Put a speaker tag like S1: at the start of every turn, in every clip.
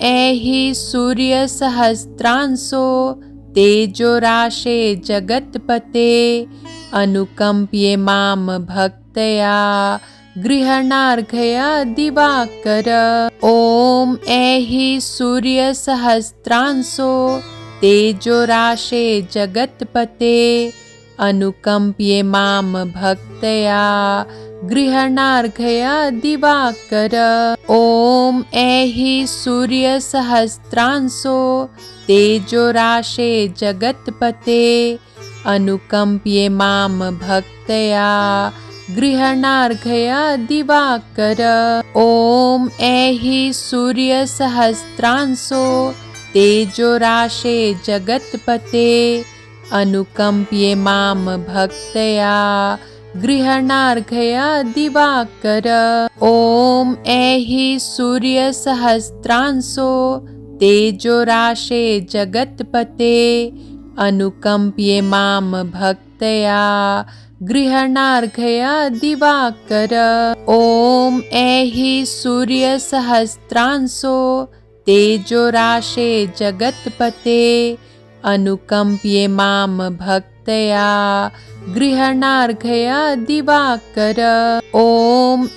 S1: ऐहि सूर्यसहस्रांशो तेजोराशे जगत्पते अनुकंप्ये माम भक्तया गृह्णार्घया दिवाकर। ॐ ऐहि सूर्यसहस्रांशो तेजोराशे जगत्पते अनुकंप्ये माम भक्तया गृह्णार्घया दिवाकर। ॐ ऐहि सूर्यसहस्रांशो तेजोराशे जगत्पते अनुकंप्ये माम भक्तया गृह्णार्घया दिवाकर। ॐ ऐहि सूर्यसहस्रांशो तेजोराशे जगत्पते अनुकंप्ये माम भक्तया गृह्णार्घया दिवाकर। ॐ ऐहि सूर्यसहस्रांशो तेजोराशे जगत्पते अनुकंप्ये माम भक्तया गृह्णार्घया दिवाकर। ॐ ऐहि सूर्यसहस्रांशो तेजोराशे जगत्पते अनुकंप्ये माम भक्तया गृह्णार्घया दिवाकर। ॐ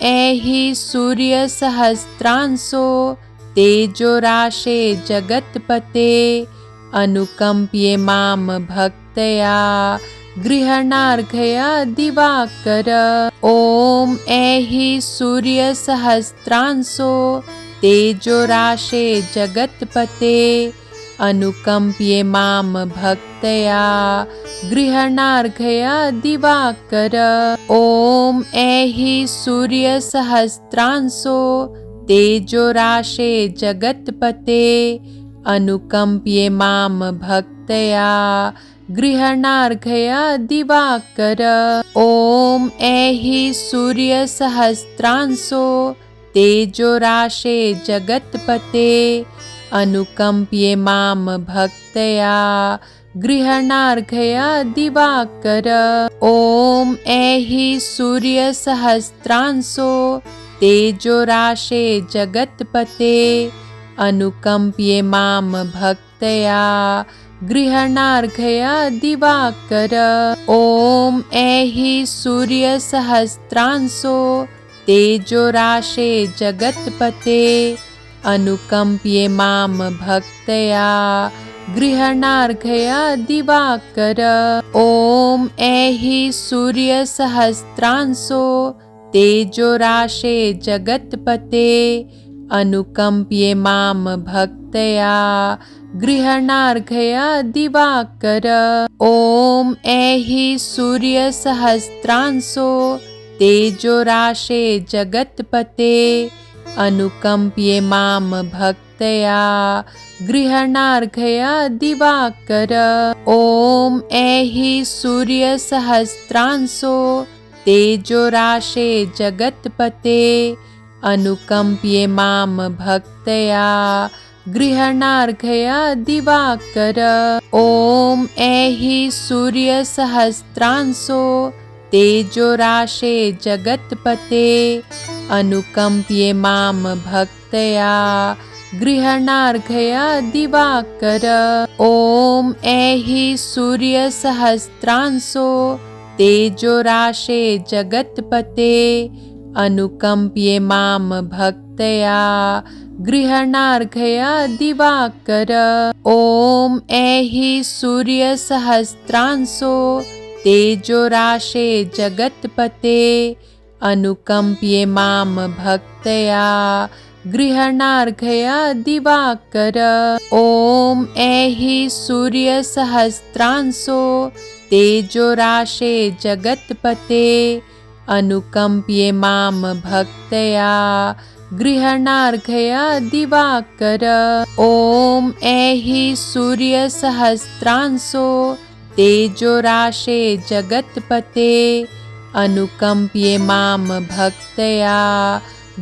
S1: ऐहि सूर्यसहस्रांशो तेजोराशे जगत्पते अनुकंप्ये माम भक्तया गृह्णार्घया दिवाकर। ॐ ऐहि सूर्यसहस्रांशो तेजोराशे जगत्पते अनुकंप्ये माम भक्तया गृह्णार्घया दिवाकर। ॐ ऐहि सूर्यसहस्रांशो तेजोराशे जगत्पते अनुकंप्ये माम भक्तया गृह्णार्घया दिवाकर। ॐ ऐहि सूर्यसहस्रांशो तेजोराशे जगत्पते अनुकंप्ये माम भक्तया गृह्णार्घया दिवाकर। ॐ ऐहि सूर्यसहस्रांशो तेजोराशे जगत्पते अनुकंप्ये माम भक्तया गृह्णार्घया दिवाकर। ॐ ऐहि सूर्यसहस्रांशो तेजोराशे जगत्पते अनुकंप्ये माम भक्तया गृह्णार्घया दिवाकर। ॐ ऐहि सूर्यसहस्रांशो तेजोराशे जगत्पते अनुकंप्ये माम भक्तया गृह्णार्घया दिवाकर। ॐ ऐहि सूर्यसहस्रांशो तेजोराशे जगत्पते अनुकंप्ये माम भक्तया गृह्णार्घया दिवाकर। ॐ ऐहि सूर्यसहस्रांशो तेजोराशे जगत्पते अनुकंप्ये माम भक्तया गृह्णार्घया दिवाकर। ॐ ऐहि सूर्यसहस्रांशो तेजोराशे जगत्पते अनुकंप्ये माम भक्तया गृह्णार्घया दिवाकर। ॐ ऐहि सूर्यसहस्रांशो तेजोराशे जगत्पते अनुकंप्ये माम भक्तया गृह्णार्घया दिवाकर। ॐ ऐहि सूर्यसहस्रांशो तेजोराशे जगत्पते अनुकंप्ये माम भक्तया गृह्णार्घया दिवाकर। ॐ ऐहि सूर्यसहस्रांशो तेजोराशे जगत्पते अनुकंप्ये माम भक्तया गृह्णार्घया दिवाकर। ॐ ऐहि सूर्यसहस्रांशो तेजोराशे जगत्पते अनुकंप्ये माम भक्तया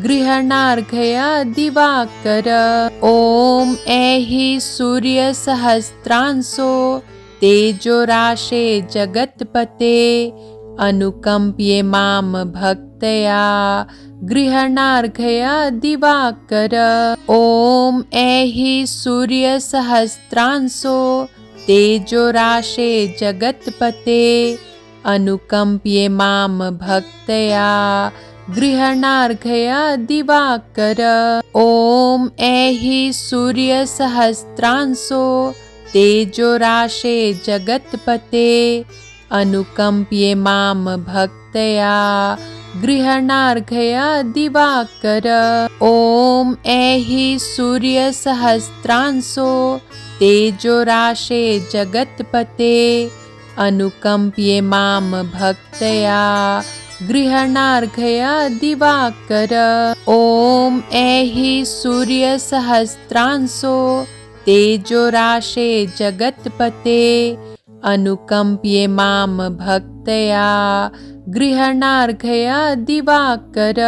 S1: गृह्णार्घया दिवाकर। ॐ ऐहि सूर्यसहस्रांशो तेजोराशे जगत्पते अनुकंप्ये माम भक्तया गृहणार्घ्य दिवाकर। ॐ ऐहि सूर्यसहस्रांशो तेजोराशे जगत्पते अनुकम्प्ये मां भक्तया गृहणार्घ्य दिवाकर। ॐ ऐहि सूर्यसहस्रांशो तेजोराशे जगत्पते अनुकम्प्ये मां भक्तया गृहणार्घ्य दिवाकर। ॐ ऐहि सूर्यसहस्रांशो तेजोराशे जगत्पते अनुकम्प्ये मां भक्तया गृहणार्घ्य दिवाकर। ॐ ऐहि सूर्यसहस्रांशो तेजोराशे जगत्पते अनुकम्प्ये मां भक्तया गृहणार्घ्य दिवाकर।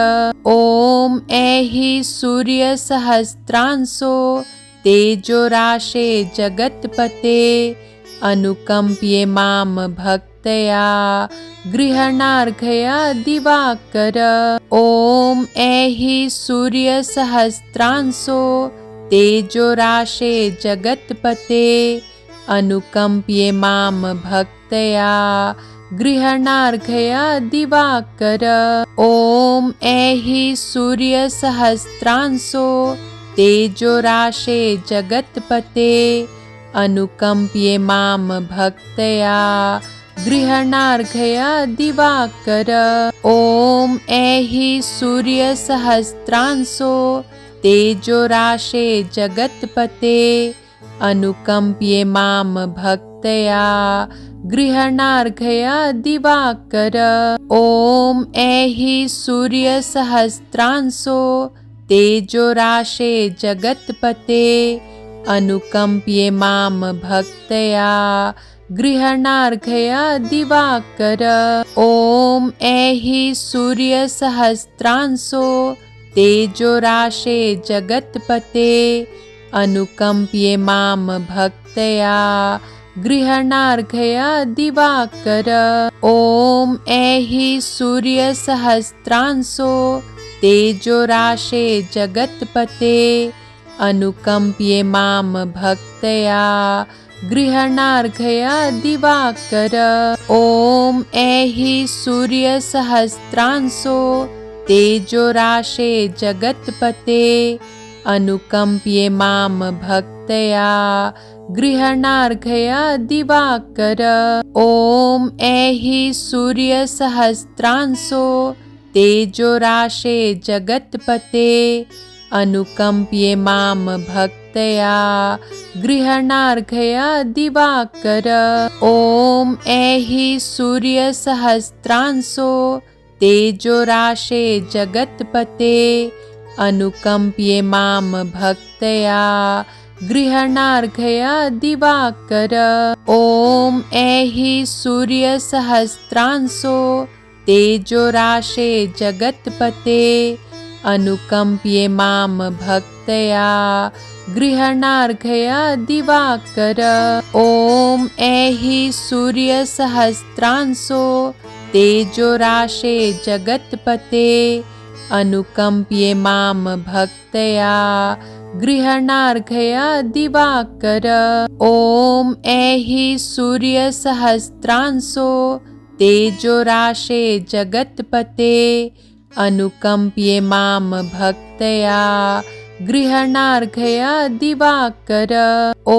S1: ॐ ऐहि सूर्यसहस्रांशो तेजोराशे जगत्पते अनुकम्प्ये मां भक्तया गृहणार्घ्य दिवाकर। ॐ ऐहि सूर्यसहस्रांशो तेजोराशे जगत्पते अनुकम्प्ये मां भक्तया गृहणार्घ्य दिवाकर। ॐ ऐहि सूर्यसहस्रांशो तेजोराशे जगत्पते अनुकम्प्ये मां भक्तया गृहणार्घ्य दिवाकर। ॐ ऐहि सूर्यसहस्रांशो तेजोराशे जगत्पते अनुकम्प्ये मां भक्तया गृहणार्घ्य दिवाकर। ॐ ऐहि सूर्यसहस्रांशो तेजोराशे जगत्पते अनुकम्प्ये मां भक्तया गृहणार्घ्य दिवाकर। ॐ ऐहि सूर्यसहस्रांशो तेजोराशे जगत्पते अनुकम्प्ये मां भक्तया गृहणार्घ्य दिवाकर। ॐ ऐहि सूर्यसहस्रांशो तेजोराशे जगत्पते अनुकम्प्ये मां भक्तया गृहणार्घ्य दिवाकर। ॐ ऐहि सूर्यसहस्रांशो तेजोराशे जगत्पते अनुकम्प्ये मां भक्तया गृहणार्घ्य दिवाकर। ॐ ऐहि सूर्यसहस्रांशो तेजोराशे जगत्पते अनुकम्प्ये मां भक्तया गृहणार्घ्य दिवाकर। ॐ ऐहि सूर्यसहस्रांशो तेजोराशे जगत्पते अनुकम्प्ये मां भक्तया गृहणार्घ्य दिवाकर। ॐ ऐहि सूर्यसहस्रांशो तेजोराशे जगत्पते अनुकम्प्ये मां भक्तया गृहणार्घ्य दिवाकर। ॐ ऐहि सूर्यसहस्रांशो तेजोराशे जगत्पते अनुकम्प्ये मां भक्तया गृहणार्घ्य दिवाकर। ॐ ऐहि सूर्यसहस्रांशो तेजोराशे जगत्पते अनुकम्प्ये मां भक्तया गृहणार्घ्य दिवाकर। ॐ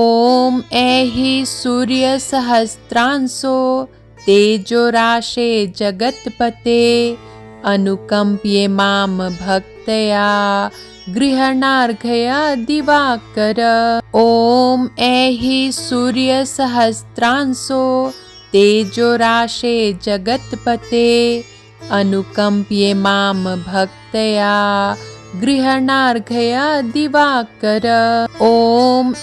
S1: ऐहि सूर्यसहस्रांशो तेजोराशे जगत्पते अनुकम्प्ये मां भक्तया गृहणार्घ्य दिवाकर। ॐ ऐहि सूर्यसहस्रांशो तेजोराशे जगत्पते अनुकम्प्ये मां भक्तया गृहणार्घ्य दिवाकर। ॐ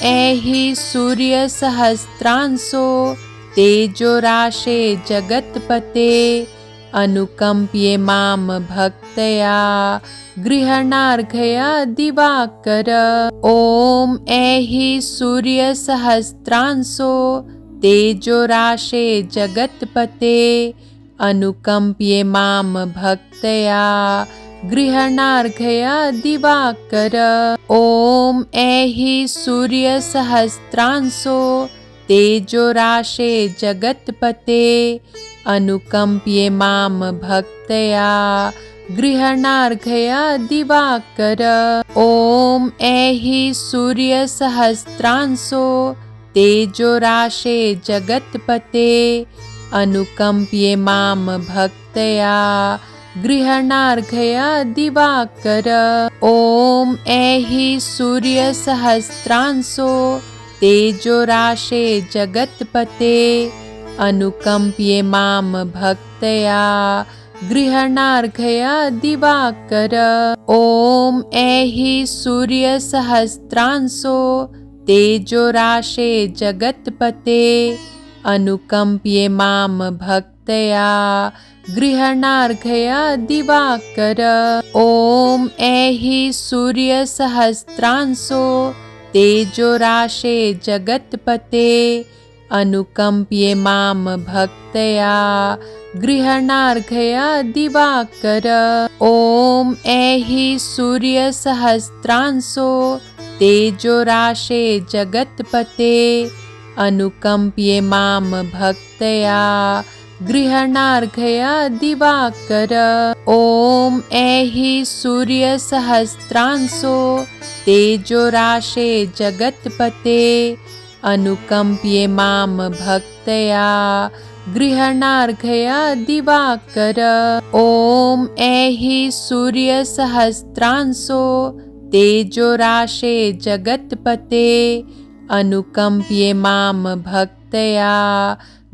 S1: ऐहि सूर्यसहस्रांशो तेजोराशे जगत्पते अनुकम्प्ये मां भक्तया गृहणार्घ्य दिवाकर। ॐ ऐहि सूर्यसहस्रांशो तेजोराशे जगत्पते अनुकम्प्ये मां भक्तया गृहणार्घया दिवाकर। ॐ ऐहि सूर्यसहस्रांशो तेजोराशे जगत्पते अनुकम्प्ये मां भक्तया गृहणार्घया दिवाकर। ॐ ऐहि सूर्यसहस्रांशो तेजोराशे जगत्पते अनुकम्प्ये मां भक्तया गृहणार्घया दिवाकर। ॐ ऐहि सूर्यसहस्रांशो तेजोराशे जगत्पते अनुकम्प्ये मां भक्तया गृहणार्घया दिवाकर। ॐ ऐहि सूर्यसहस्रांशो तेजोराशे जगत्पते अनुकम्प्ये मां भक्तया गृहणार्घया दिवाकर। ॐ ऐहि सूर्यसहस्रांशो तेजोराशे जगत्पते अनुकम्प्ये मां भक्तया गृहणार्घया दिवाकर। ॐ ऐहि सूर्यसहस्रांशो तेजोराशे जगत्पते अनुकम्प्ये मां भक्तया गृहणार्घया दिवाकर। ॐ ऐहि सूर्यसहस्रांशो तेजोराशे जगत्पते अनुकम्प्ये मां भक्तया गृहणार्घया दिवाकर। ॐ ऐहि सूर्यसहस्रांशो तेजोराशे जगत्पते अनुकम्प्ये मां भक्तया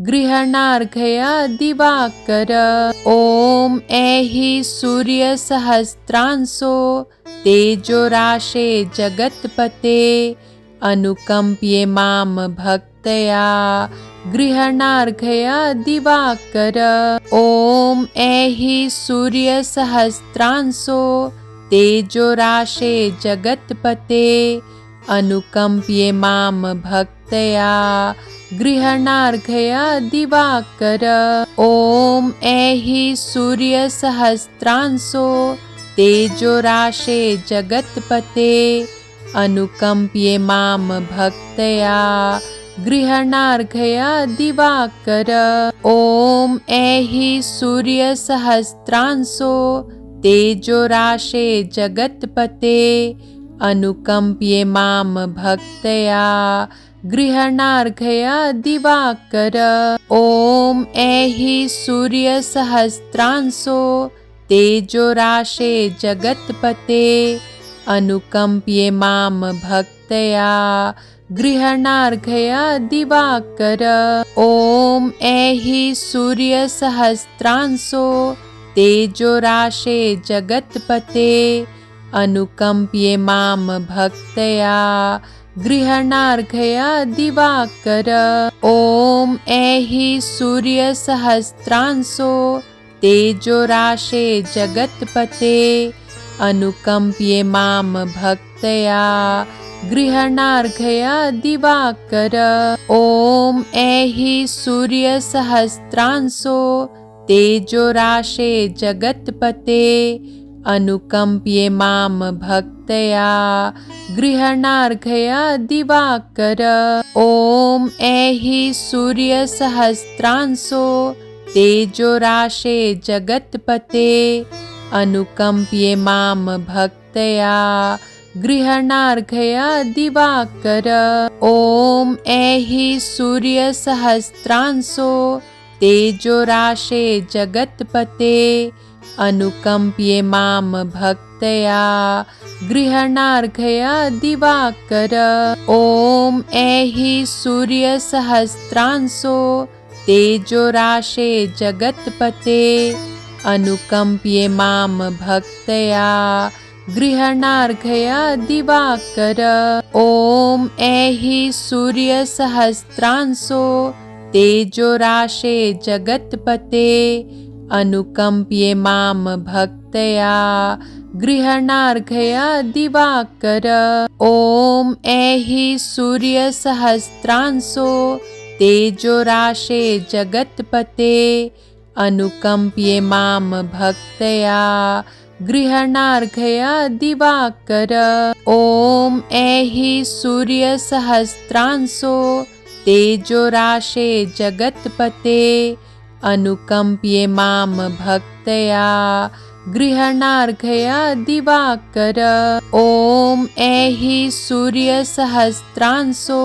S1: गृहणार्घया दिवाकर। ॐ ऐहि सूर्यसहस्रांशो तेजोराशे जगत्पते अनुकम्प्ये मां भक्तया गृहणार्घया दिवाकर। ॐ ऐहि सूर्यसहस्रांशो तेजोराशे जगत्पते अनुकम्प्ये मां भक्तया गृहणार्घया दिवाकर। ॐ ऐहि सूर्यसहस्रांशो तेजोराशे जगत्पते अनुकम्प्ये मां भक्तया गृहणार्घया दिवाकर। ॐ ऐहि सूर्यसहस्रांशो तेजोराशे जगत्पते अनुकम्प्ये मां भक्तया गृहणार्घया दिवाकर। ॐ ऐहि सूर्यसहस्रांशो तेजोराशे जगत्पते अनुकम्प्ये मां भक्तया गृहणार्घया दिवाकर। ॐ ऐहि सूर्यसहस्रांशो तेजोराशे जगत्पते अनुकम्प्ये मां भक्तया गृहणार्घया दिवाकर। ॐ ऐहि सूर्यसहस्रांशो तेजोराशे जगत्पते अनुकम्प्ये मां भक्तया गृहणार्घया दिवाकर। ॐ ऐहि सूर्यसहस्रांशो तेजोराशे जगत्पते अनुकम्प्ये मां भक्तया गृहणार्घया दिवाकर। ॐ ऐहि सूर्यसहस्रांशो तेजोराशे जगत्पते अनुकम्प्ये मां भक्तया गृहणार्घया दिवाकर। ॐ ऐहि सूर्यसहस्रांशो तेजोराशे जगत्पते अनुकम्प्ये मां भक्तया गृहणार्घया दिवाकर। ॐ ऐहि सूर्यसहस्रांशो तेजोराशे जगत्पते अनुकम्प्ये मां भक्तया गृहणार्घया दिवाकर। ॐ ऐहि सूर्यसहस्रांशो तेजोराशे जगत्पते अनुकम्प्ये मां भक्तया गृहणार्घया दिवाकर। ॐ ऐहि सूर्यसहस्रांशो तेजोराशे जगत्पते अनुकम्प्ये मां भक्तया गृहणार्घया दिवाकर। ॐ ऐहि सूर्यसहस्रांशो तेजोराशे जगत्पते अनुकम्प्ये मां भक्तया गृहणार्घया दिवाकर। ॐ ऐहि सूर्यसहस्रांशो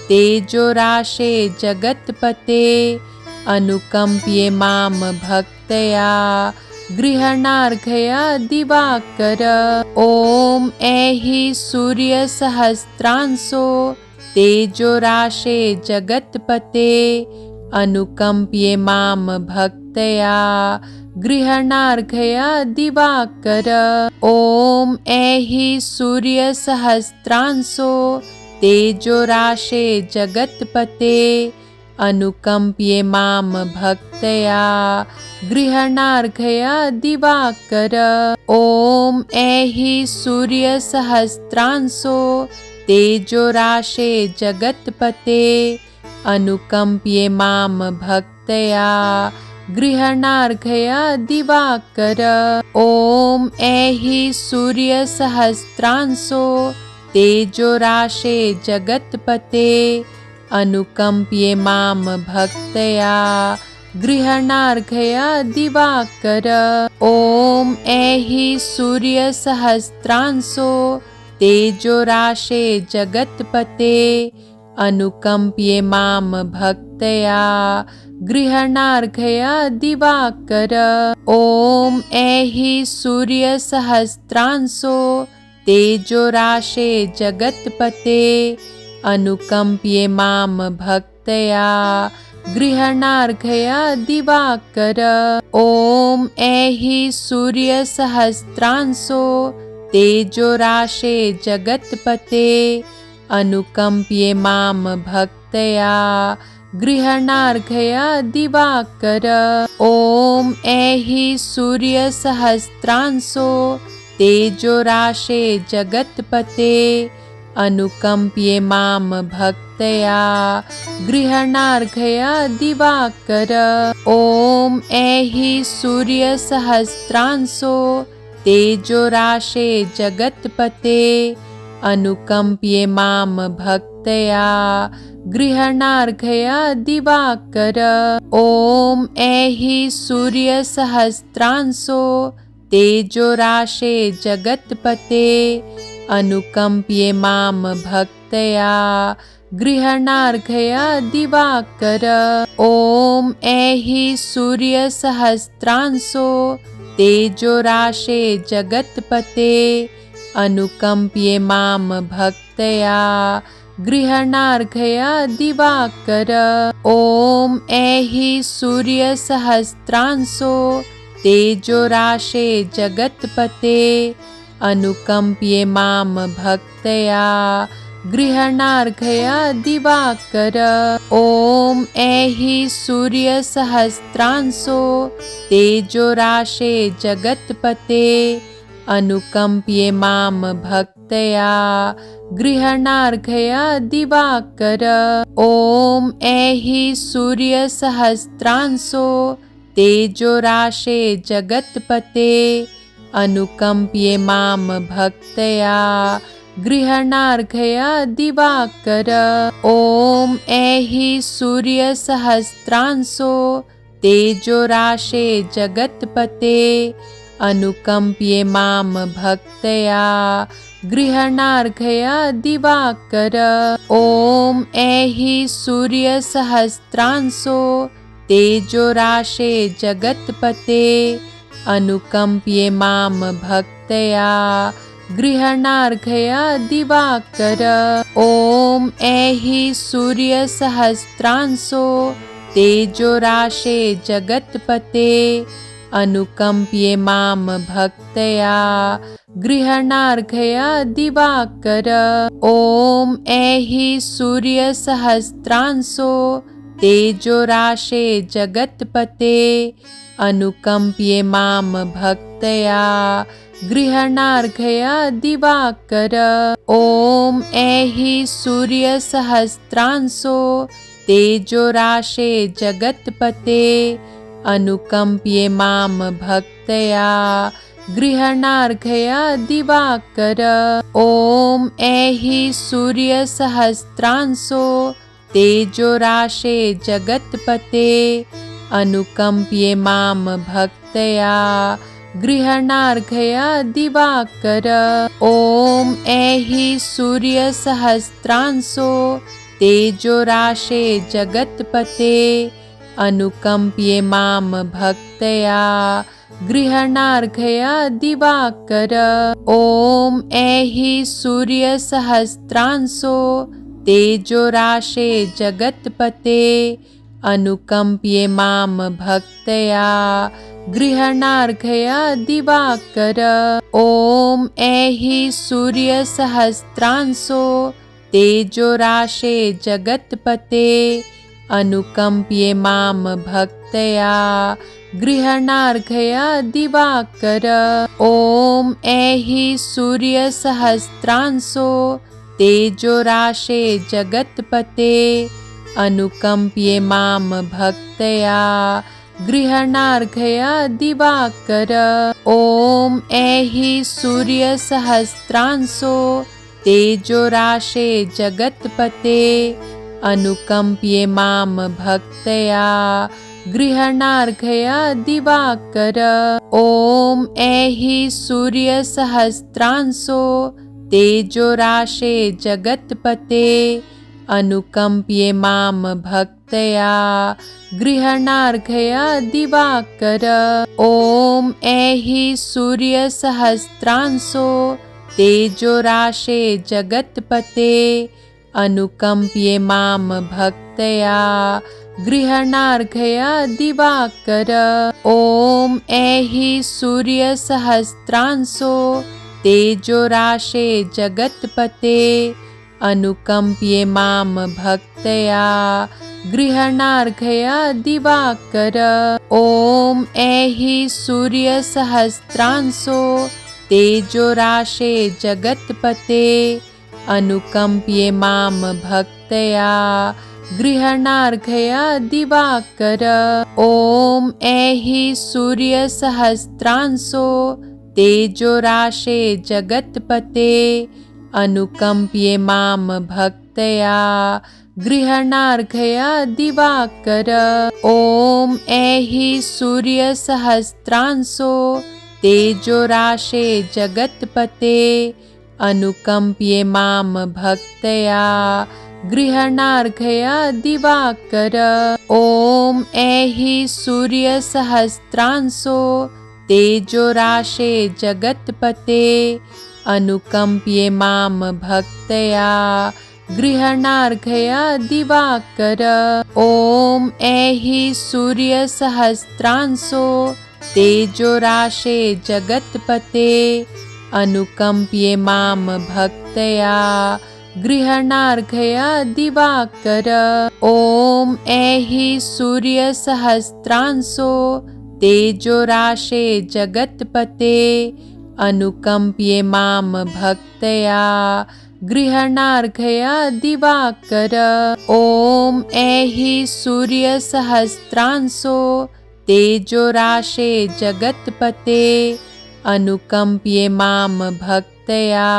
S1: तेजोराशे जगत्पते अनुकम्प्ये मां भक्तया गृहणार्घया दिवाकर। ॐ ऐहि सूर्यसहस्रांशो तेजोराशे जगत्पते अनुकम्प्ये मां भक्तया गृहणार्घया दिवाकर। ॐ ऐहि सूर्यसहस्रांशो तेजोराशे जगत्पते अनुकम्प्ये मां भक्तया गृहणार्घया दिवाकर। ॐ ऐहि सूर्यसहस्रांशो तेजोराशे जगत्पते अनुकम्प्ये मां भक्तया गृहणार्घया दिवाकर। ॐ ऐहि सूर्यसहस्रांशो तेजोराशे जगत्पते अनुकम्प्ये मां भक्तया गृहणार्घया दिवाकर। ॐ ऐहि सूर्यसहस्रांशो तेजोराशे जगत्पते अनुकम्प्ये मां भक्तया गृहणार्घया दिवाकर। ॐ ऐहि सूर्यसहस्रांशो तेजोराशे जगत्पते अनुकम्प्ये मां भक्तया गृहणार्घया दिवाकर। ॐ ऐहि सूर्यसहस्रांशो तेजोराशे जगत्पते अनुकम्प्ये मां भक्तया गृहणार्घया दिवाकर। ॐ ऐहि सूर्यसहस्रांशो तेजोराशे जगत्पते अनुकम्प्ये मां भक्तया गृहणार्घया दिवाकर। ॐ ऐहि सूर्यसहस्रांशो तेजोराशे जगत्पते अनुकम्प्ये मां भक्तया गृहणार्घया दिवाकर। ॐ ऐहि सूर्यसहस्रांशो तेजोराशे जगत्पते अनुकम्प्ये मां भक्तया गृहणार्घया दिवाकर। ॐ ऐहि सूर्यसहस्रांशो तेजोराशे जगत्पते अनुकम्प्ये मां भक्तया गृहणार्घया दिवाकर। ॐ ऐहि सूर्यसहस्रांशो तेजोराशे जगत्पते अनुकम्प्ये मां भक्तया गृहणार्घया दिवाकर। ॐ ऐहि सूर्यसहस्रांशो तेजोराशे जगत्पते अनुकम्प्ये मां भक्तया गृहणार्घया दिवाकर। ॐ ऐहि सूर्यसहस्रांशो तेजोराशे जगत्पते अनुकम्प्ये मां भक्तया गृहणार्घया दिवाकर। ॐ ऐहि सूर्यसहस्रांशो तेजोराशे जगत्पते अनुकम्प्ये मां भक्तया गृहणार्घया दिवाकर। ॐ ऐहि सूर्यसहस्रांशो तेजोराशे जगत्पते अनुकम्प्ये मां भक्तया गृहणार्घया दिवाकर। ॐ ऐहि सूर्यसहस्रांशो तेजोराशे जगत्पते अनुकम्प्ये मां भक्तया गृहणार्घया दिवाकर। ॐ ऐहि सूर्यसहस्रांशो तेजोराशे जगत्पते अनुकम्प्ये मां भक्तया गृहणार्घया दिवाकर। ॐ ऐहि सूर्यसहस्रांशो तेजोराशे जगत्पते अनुकम्प्ये मां भक्तया गृहणार्घया दिवाकर। ॐ ऐहि सूर्यसहस्रांशो तेजोराशे जगत्पते अनुकम्प्ये मां भक्तया गृहणार्घया दिवाकर। ॐ ऐहि सूर्यसहस्रांशो तेजोराशे जगत्पते अनुकम्प्ये मां भक्तया गृहणार्घया दिवाकर। ॐ ऐहि सूर्यसहस्रांशो तेजोराशे जगत्पते अनुकम्प्ये मां भक्तया गृहणार्घया दिवाकर। ॐ ऐहि सूर्यसहस्रांशो तेजोराशे जगत्पते अनुकम्प्ये मां भक्तया गृहणार्घया दिवाकर। ॐ ऐहि सूर्यसहस्रांशो तेजोराशे जगत्पते अनुकम्प्ये मां भक्तया गृहणार्घया दिवाकर। ॐ ऐहि सूर्यसहस्रांशो तेजोराशे जगत्पते अनुकम्प्ये मां भक्तया गृहणार्घया दिवाकर। ॐ ऐहि सूर्यसहस्रांशो तेजोराशे जगत्पते अनुकम्प्ये मां भक्तया गृहणार्घया दिवाकर। ॐ ऐहि सूर्यसहस्रांशो तेजोराशे जगत्पते अनुकम्प्ये मां भक्तया गृहणार्घया दिवाकर। ॐ ऐहि सूर्यसहस्रांशो तेजोराशे जगत्पते अनुकम्प्ये मां भक्तया गृहणार्घया दिवाकर। ॐ ऐहि सूर्यसहस्रांशो तेजोराशे जगत्पते अनुकम्प्ये मां भक्तया गृहणार्घया दिवाकर। ॐ ऐहि सूर्यसहस्रांशो तेजोराशे जगत्पते अनुकम्प्ये मां भक्तया गृहणार्घया दिवाकर। ॐ ऐहि सूर्यसहस्रांशो तेजोराशे जगत्पते अनुकम्प्ये मां भक्तया गृहणार्घया दिवाकर। ॐ ऐहि सूर्यसहस्रांशो तेजोराशे जगत्पते अनुकम्प्ये मां भक्तया गृहणार्घया दिवाकर। ॐ ऐहि सूर्यसहस्रांशो तेजोराशे जगत्पते अनुकम्प्ये मां भक्तया गृहणार्घया दिवाकर। ॐ ऐहि सूर्यसहस्रांशो तेजोराशे जगत्पते अनुकम्प्ये मां भक्तया गृहणार्घया दिवाकर। ॐ ऐहि सूर्यसहस्रांशो तेजोराशे जगत्पते अनुकम्प्ये मां भक्तया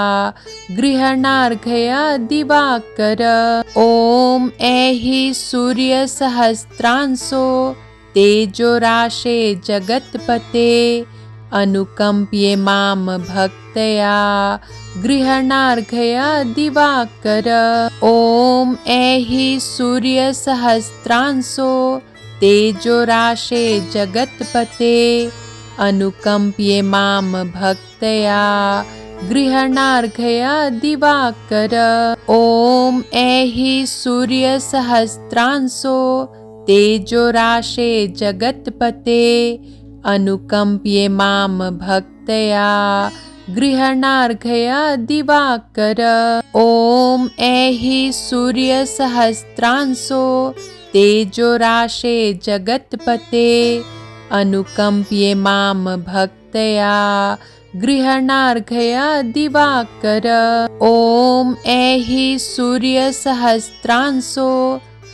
S1: गृहणार्घया दिवाकर। ॐ ऐहि सूर्यसहस्रांशो तेजोराशे जगत्पते अनुकम्प्ये मां भक्तया गृहणार्घया दिवाकर। ॐ ऐहि सूर्यसहस्रांशो तेजोराशे जगत्पते अनुकम्प्ये मां भक्तया गृहणार्घया दिवाकर। ॐ ऐहि सूर्यसहस्रांशो तेजोराशे जगत्पते अनुकम्प्ये मां भक्तया गृहणार्घया दिवाकर। ॐ ऐहि सूर्यसहस्रांशो तेजोराशे जगत्पते अनुकम्प्ये मां भक्तया गृहणार्घया दिवाकर। ॐ ऐहि सूर्यसहस्रांशो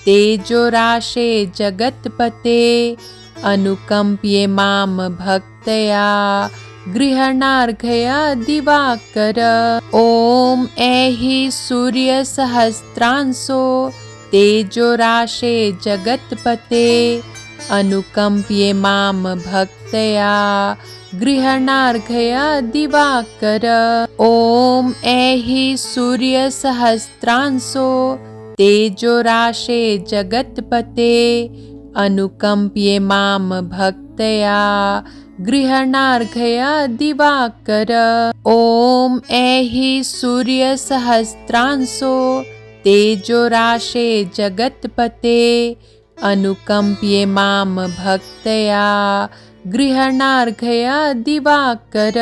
S1: तेजोराशे जगत्पते अनुकम्प्ये मां भक्तया गृहणार्घय दिवाकर। ॐ ऐहि सूर्यसहस्रांशो तेजोराशे जगत्पते अनुकम्प्ये मां भक्तया गृहणार्घय दिवाकर। ॐ ऐहि सूर्यसहस्रांशो तेजोराशे जगत्पते अनुकम्प्ये मां भक्तया गृहणार्घय दिवाकर। ॐ ऐहि सूर्यसहस्रांशो तेजोराशे जगत्पते अनुकम्प्ये मां भक्तया गृहणार्घय दिवाकर।